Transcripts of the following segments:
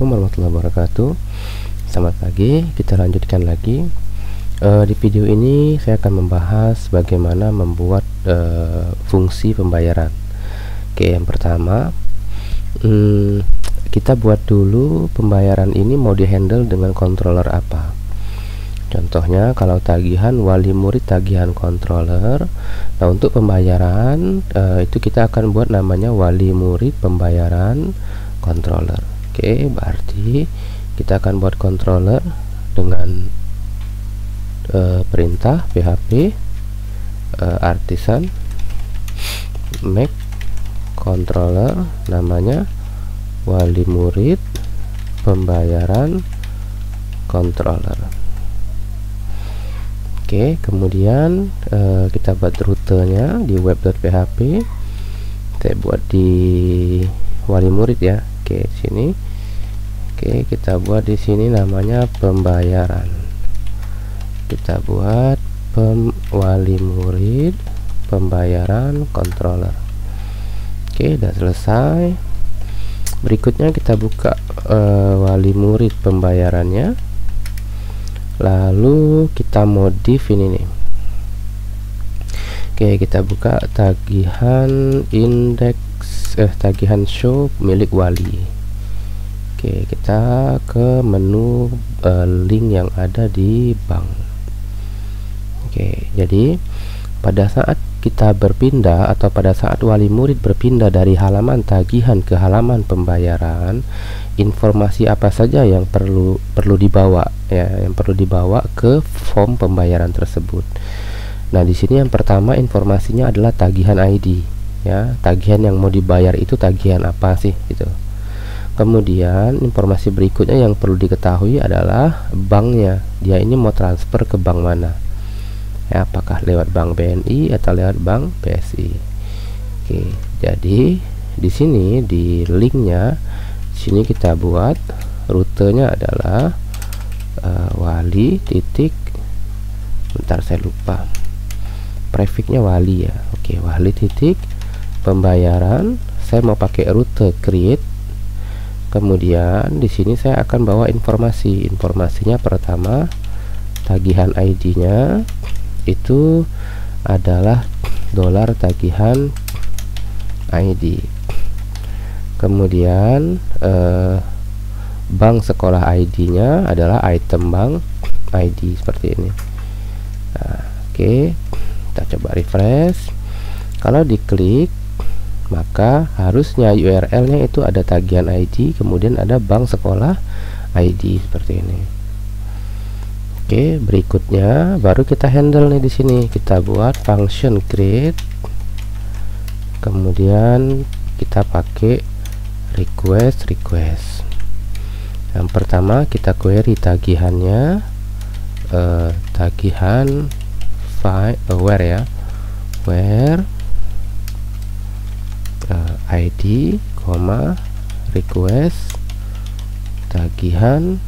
Warahmatullahi wabarakatuh. Selamat pagi, kita lanjutkan lagi. Di video ini saya akan membahas bagaimana membuat fungsi pembayaran. Oke, yang pertama kita buat dulu pembayaran ini mau dihandle dengan controller apa. Contohnya kalau tagihan wali murid tagihan controller. Nah, untuk pembayaran itu kita akan buat namanya wali murid pembayaran controller. Oke, berarti kita akan buat controller dengan perintah php artisan make controller namanya wali murid pembayaran controller. Oke, kemudian kita buat rutenya di web.php. Saya buat di wali murid ya. Oke, sini. Oke, kita buat di sini namanya pembayaran. Kita buat wali murid pembayaran controller. Oke, udah selesai. Berikutnya kita buka wali murid pembayarannya. Lalu kita modif ini nih. Oke, kita buka tagihan tagihan show milik wali. Oke, kita ke menu link yang ada di bank. Oke, jadi pada saat kita berpindah atau pada saat wali murid berpindah dari halaman tagihan ke halaman pembayaran, informasi apa saja yang perlu dibawa ya, yang perlu dibawa ke form pembayaran tersebut. Nah, di sini yang pertama informasinya adalah tagihan ID ya, tagihan yang mau dibayar itu tagihan apa sih gitu. Kemudian informasi berikutnya yang perlu diketahui adalah banknya, dia ini mau transfer ke bank mana ya, apakah lewat bank BNI atau lewat bank BSI. Oke, jadi di sini di linknya sini kita buat rutenya adalah wali titik, bentar saya lupa prefiknya wali ya. Oke, wali titik pembayaran, saya mau pakai rute create. Kemudian di sini saya akan bawa informasinya pertama tagihan ID-nya itu adalah dolar tagihan ID. Kemudian bank sekolah ID-nya adalah item bank ID seperti ini. Nah, oke, kita coba refresh. Kalau diklik maka harusnya URL-nya itu ada tagihan ID, kemudian ada bank sekolah ID seperti ini. Oke, berikutnya baru kita handle nih di sini. Kita buat function create. Kemudian kita pakai request. Yang pertama kita query tagihannya tagihan where ya, where ID, request tagihan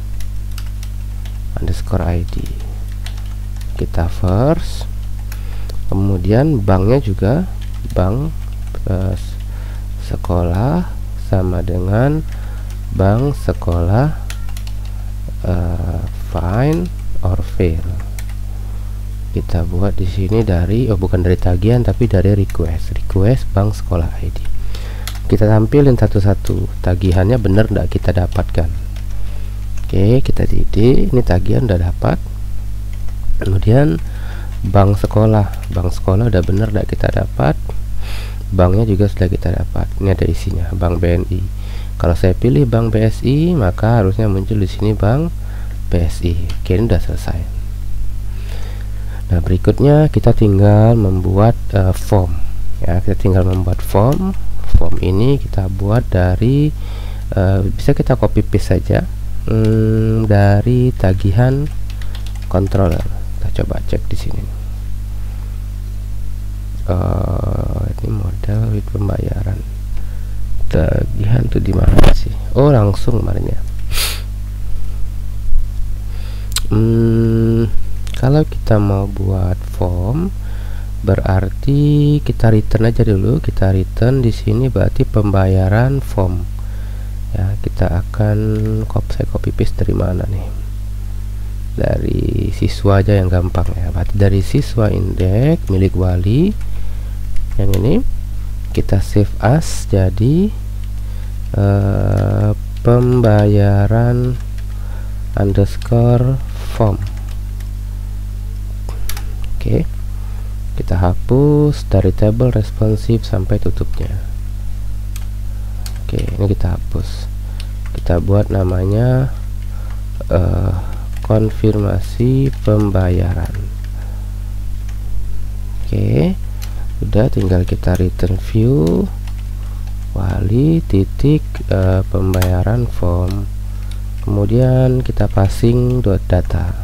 underscore ID. Kita first, kemudian banknya juga bank sekolah sama dengan bank sekolah find or fail. Kita buat di sini dari bukan dari tagihan tapi dari request bank sekolah ID. Kita tampilin satu-satu tagihannya benar enggak kita dapatkan. Oke, kita titik, ini tagihan udah dapat. Kemudian bank sekolah udah benar enggak kita dapat. Banknya juga sudah kita dapat. Ini ada isinya, bank BNI. Kalau saya pilih bank BSI, maka harusnya muncul di sini bank BSI. Oke, ini udah selesai. Nah, berikutnya kita tinggal membuat form ya, kita tinggal membuat form ini kita buat dari bisa kita copy paste saja dari tagihan controller. Kita coba cek di sini. Ini model with pembayaran tagihan tuh di mana sih? Oh, langsung kemarin ya. Kalau kita mau buat form berarti kita return aja dulu. Kita return di sini berarti pembayaran form ya. Kita akan saya copy paste dari mana nih, dari siswa aja yang gampang ya. Berarti dari siswa indeks milik wali yang ini kita save as jadi pembayaran underscore form. Oke, kita hapus dari table responsive sampai tutupnya. Oke, ini kita hapus, kita buat namanya konfirmasi pembayaran. Oke, udah, tinggal kita return view wali titik pembayaran form, kemudian kita passing data,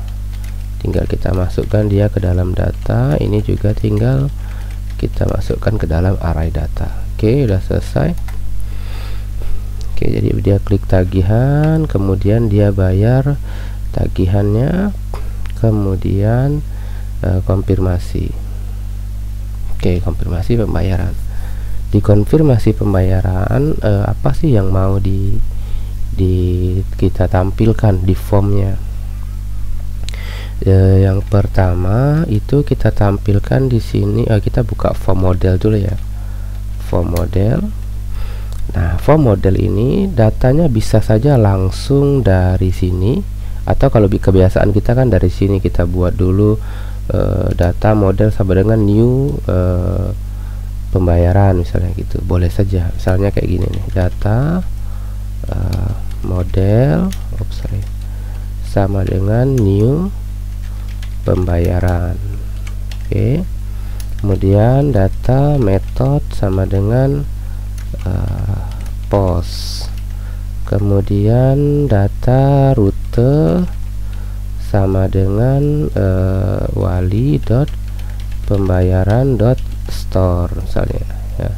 tinggal kita masukkan dia ke dalam data. Ini juga tinggal kita masukkan ke dalam array data. Oke, udah selesai. Oke, jadi dia klik tagihan, kemudian dia bayar tagihannya, kemudian konfirmasi. Oke, konfirmasi pembayaran. Di konfirmasi pembayaran apa sih yang mau kita tampilkan di formnya? Yang pertama itu kita tampilkan di sini. Kita buka form model dulu ya, form model. Nah, form model ini datanya bisa saja langsung dari sini, atau kalau kebiasaan kita kan dari sini kita buat dulu data model sama dengan new pembayaran misalnya gitu, boleh saja. Misalnya kayak gini nih, data model sama dengan new pembayaran. Oke, kemudian data method sama dengan post, kemudian data rute sama dengan wali dot pembayaran dot store misalnya ya.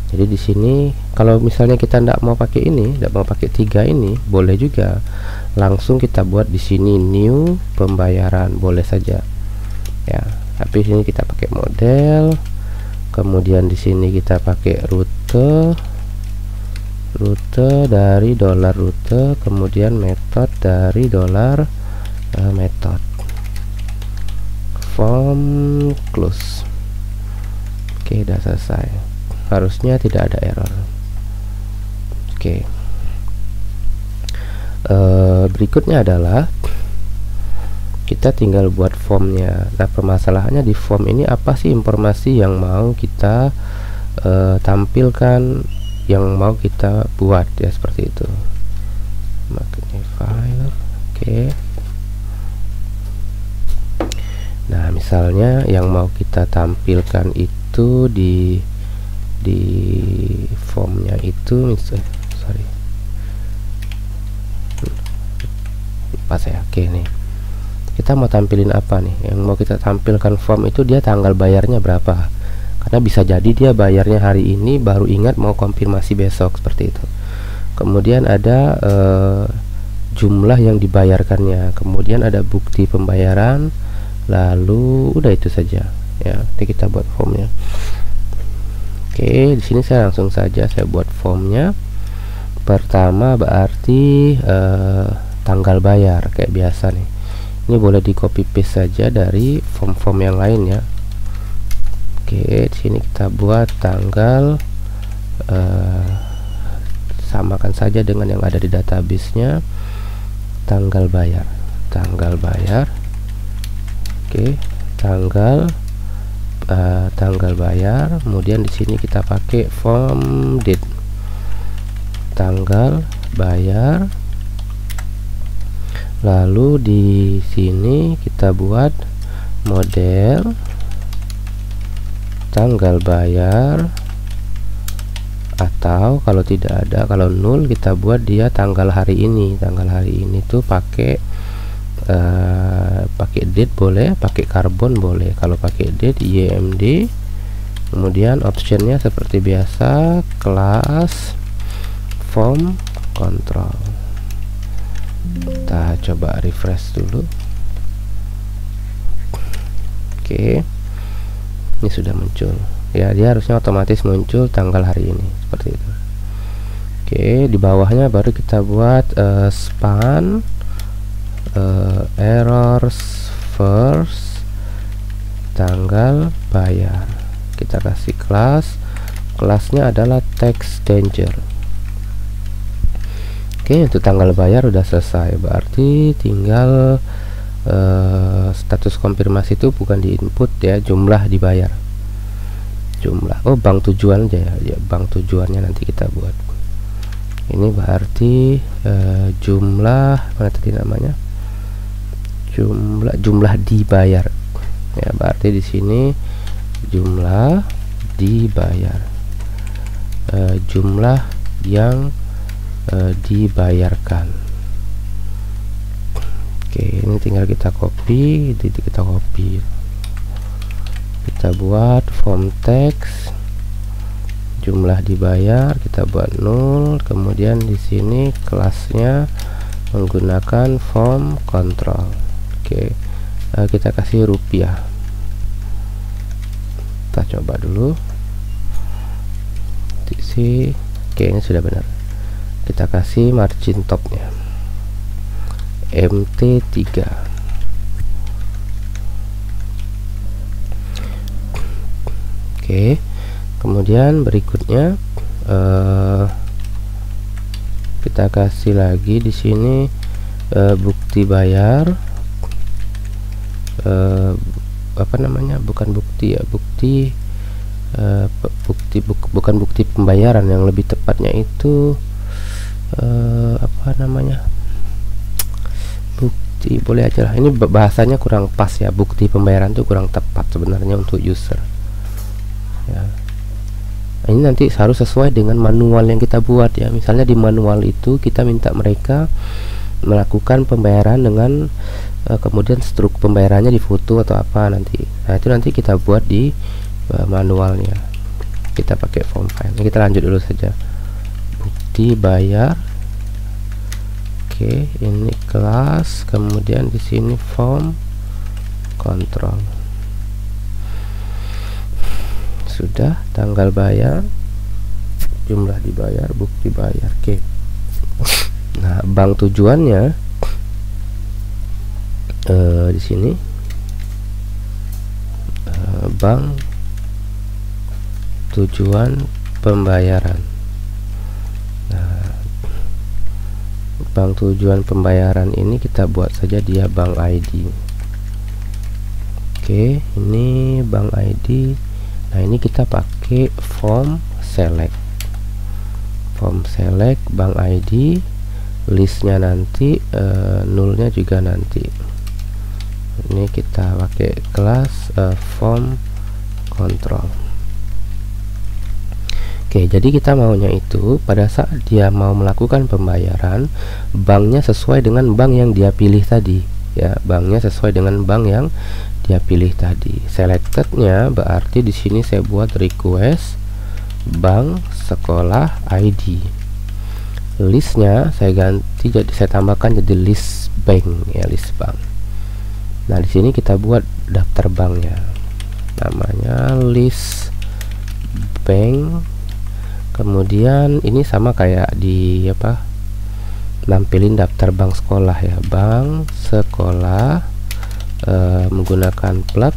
Jadi di sini kalau misalnya kita tidak mau pakai ini, tidak mau pakai 3 ini, boleh juga langsung kita buat di sini new pembayaran, boleh saja ya. Tapi sini kita pakai model, kemudian di sini kita pakai rute dari dollar rute, kemudian method dari dollar method, form close. Oke, udah selesai, harusnya tidak ada error. Oke, berikutnya adalah kita tinggal buat formnya. Nah, permasalahannya di form ini apa sih informasi yang mau kita tampilkan, yang mau kita buat ya, seperti itu. Makanya file. Oke, nah misalnya yang mau kita tampilkan itu di formnya itu pas ya. Oke, nih kita mau tampilin apa nih, yang mau kita tampilkan form itu dia tanggal bayarnya berapa, karena bisa jadi dia bayarnya hari ini baru ingat mau konfirmasi besok, seperti itu. Kemudian ada jumlah yang dibayarkannya, kemudian ada bukti pembayaran, lalu udah itu saja ya. Nanti kita buat formnya. Oke, di sini saya langsung saja saya buat formnya. Pertama berarti tanggal bayar kayak biasa nih. Ini boleh di copy paste saja dari form-form yang lain ya. Oke, di sini kita buat tanggal, samakan saja dengan yang ada di database-nya, tanggal bayar. Oke, tanggal bayar. Kemudian di sini kita pakai form date, tanggal bayar. Lalu di sini kita buat model tanggal bayar, atau kalau tidak ada, kalau nol, kita buat dia tanggal hari ini. Tanggal hari ini tuh pakai date boleh, pakai karbon boleh. Kalau pakai date IMD, kemudian optionnya seperti biasa, kelas form control. Kita coba refresh dulu. Oke, ini sudah muncul ya, dia harusnya otomatis muncul tanggal hari ini seperti itu. Oke, di bawahnya baru kita buat span errors first tanggal bayar. Kita kasih kelasnya adalah text danger. Oke, untuk tanggal bayar udah selesai, berarti tinggal status konfirmasi itu bukan di input ya, jumlah dibayar, jumlah. Oh, bank tujuan aja ya, bank tujuannya nanti kita buat. Ini berarti jumlah mana tadi namanya, jumlah dibayar ya, berarti di sini jumlah dibayar, jumlah yang dibayarkan. Oke, ini tinggal kita copy, kita buat form text jumlah dibayar, kita buat 0, kemudian di sini kelasnya menggunakan form control. Oke, kita kasih rupiah. Kita coba dulu sih. Oke, ini sudah benar. Kita kasih margin topnya MT3. Oke, kemudian berikutnya kita kasih lagi di sini bukti bayar, apa namanya, bukan bukti ya, bukan bukti pembayaran, yang lebih tepatnya itu apa namanya, bukti, boleh aja lah, ini bahasanya kurang pas ya, bukti pembayaran itu kurang tepat sebenarnya untuk user ya. Ini nanti harus sesuai dengan manual yang kita buat ya. Misalnya di manual itu kita minta mereka melakukan pembayaran dengan kemudian struk pembayarannya di foto atau apa nanti. Nah, itu nanti kita buat di manualnya. Kita pakai form file. Ini kita lanjut dulu saja. Bukti bayar. Oke, ini kelas, kemudian di sini form control. Sudah, tanggal bayar, jumlah dibayar, bukti bayar. Oke. Nah, bank tujuannya di sini bank tujuan pembayaran. Nah, bank tujuan pembayaran ini kita buat saja dia bank ID. Oke, ini bank ID. Nah, ini kita pakai form select bank ID, listnya nanti nulnya juga nanti. Ini kita pakai kelas form control. Oke, jadi kita maunya itu pada saat dia mau melakukan pembayaran, banknya sesuai dengan bank yang dia pilih tadi ya, banknya sesuai dengan bank yang dia pilih tadi. Selectednya berarti di sini saya buat request bank sekolah ID. Listnya saya ganti, jadi saya tambahkan jadi list bank ya, list bank. Nah, di sini kita buat daftar banknya, namanya list bank. Kemudian ini sama kayak di apa, nampilin daftar bank sekolah ya, bank sekolah, menggunakan plug,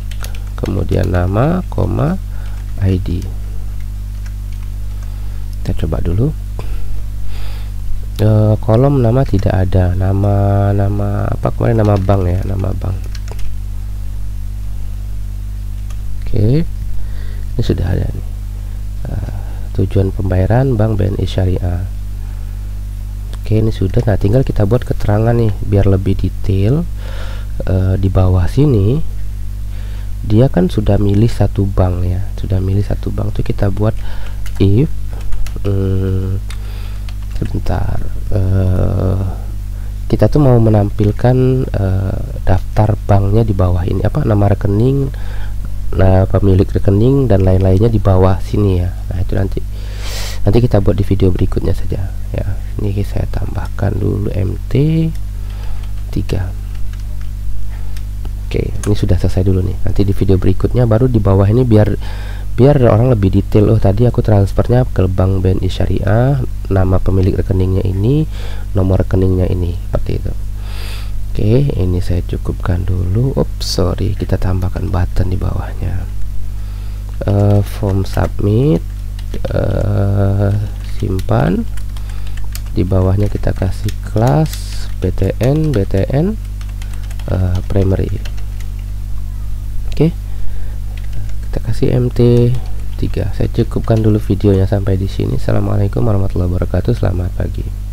kemudian nama, koma, ID. Kita coba dulu. Kolom nama tidak ada, nama apa kemarin, nama bank ya, nama bank. Oke, ini sudah ada nih. Tujuan pembayaran Bank BNI Syariah. Oke, ini sudah. Nah, tinggal kita buat keterangan nih biar lebih detail. Di bawah sini dia kan sudah milih satu bank ya, sudah milih satu bank tuh kita buat if sebentar, kita tuh mau menampilkan daftar banknya di bawah ini, apa nama rekening, nah pemilik rekening dan lain-lainnya di bawah sini ya. Nah, itu nanti kita buat di video berikutnya saja ya. Ini saya tambahkan dulu MT3. Oke, ini sudah selesai dulu nih. Nanti di video berikutnya baru di bawah ini biar biar orang lebih detail. Oh, tadi aku transfernya ke Bank BNI Syariah, nama pemilik rekeningnya ini, nomor rekeningnya ini, seperti itu. Oke, ini saya cukupkan dulu. Oops, sorry, kita tambahkan button di bawahnya. Form submit, simpan. Di bawahnya kita kasih kelas BTN primary. Oke, kita kasih MT3. Saya cukupkan dulu videonya sampai di sini. Assalamualaikum warahmatullahi wabarakatuh. Selamat pagi.